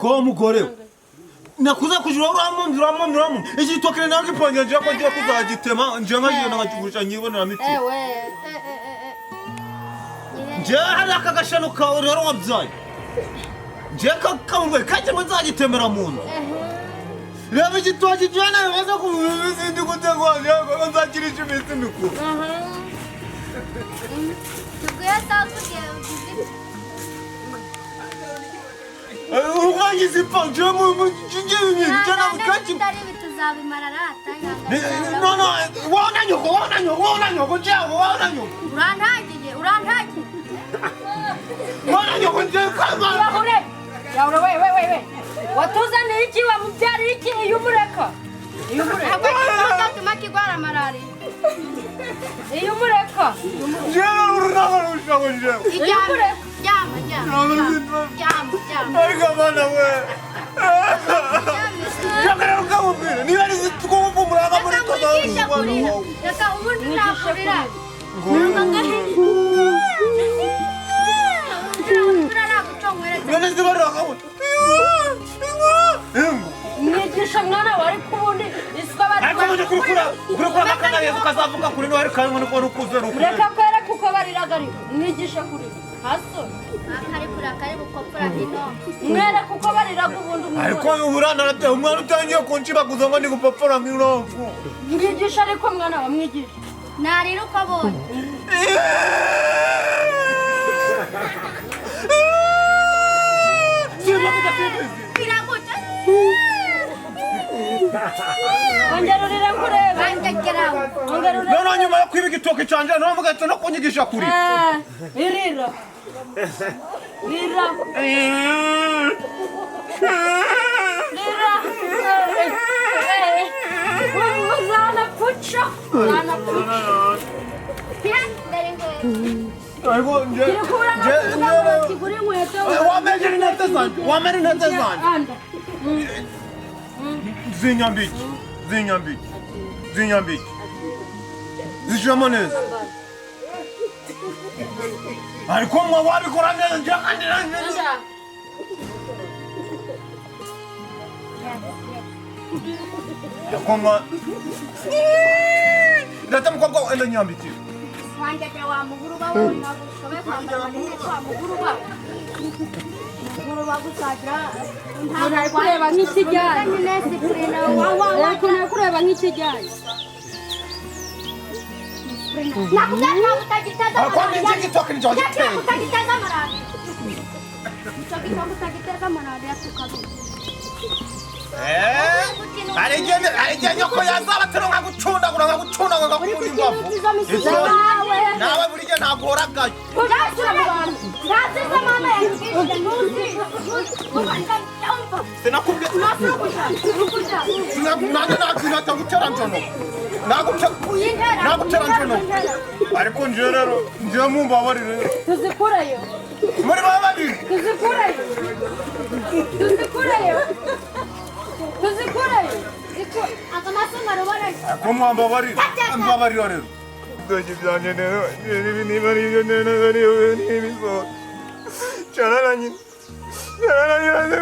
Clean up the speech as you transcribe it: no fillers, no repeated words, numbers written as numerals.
Como correu? Nakuza kujura uramu iki tokene nange panya nje kwa nje kuzagitema nje nkagiye nangakigurisha nyibona na miti nje hari akagashano kawe rero wabyaye nje kakamwe kaje muzagitemera muntu reba igitoki jana baza kubizi ndi gutegwa ngo nzakirisha iminsi mikuru tuguye sakuye urangize panje mu njye njana bukaki ndari bituzabimarara no wana nyoko jawo wana nyoko urantagiye wana nyoko nje kama yaure we watuzaniye iki wa mubyari iki yumureka atuma kigwara marari yumureka nje urunarusha nje Jama. Ariko bana we. Jakara ukamubwira niba ari zitukumvumura muri tozo. Reka umuntu nakurira. None zibara akamu. mwigisha mwana wari kubundi iswa Ariko muje kurukura makana yezu kazavuga kuri no ari kanwe no rukuze reka kwera kuko bariragari mwigisha kuri haso kari gukopfura hino mwere kuko bariraga ubundi ariko uburana nate umwana utangiye kunshiraguza ngo ndi gupapura nk'irofu. mwigisha ariko mwana wamwigisha narira ukabonye biraguca ongerurira kureba banjageraho ongerurira None nyuma yo kwiba igitoki canje no mugato no kunyigisha kuri. irira Zana pucha. Ariko nje wameri nete zanje. Zinyambiki. Zijamo neza. Ariko mwa wabikora neza nje kandi neza. Yakonga. Data mukobwa enda nyambiki. wanjagera wa muguruba wona gushobe kwambara manene kwa muguruba gusagira Uri kureba nk'ikijyanye. nesi kurena wa Uri kureba nk'ikijyanye. nakugana utagitaza Ariko nje igitoki nje giteye. utagitaza marari utagitaza marari atukazo Arigene nyoko yazaba tero nkagucundagura ngakuri imbavu. Nawe burije ntagoraga. Kujasura mu bantu nasize mama yangishije nuzi Sinakubye. Nanje nakwirata gutera njono. Nagutera njono. Ariko nje rero nje mumbabarire. Tuzikureyo. Muri babarire. Tuzikureyo. akamasoma rubona Ko mwambabarire. Mbabarire rero. Doje byanye rero niba ribyo rero nibizo. Chararanye. Chararanye.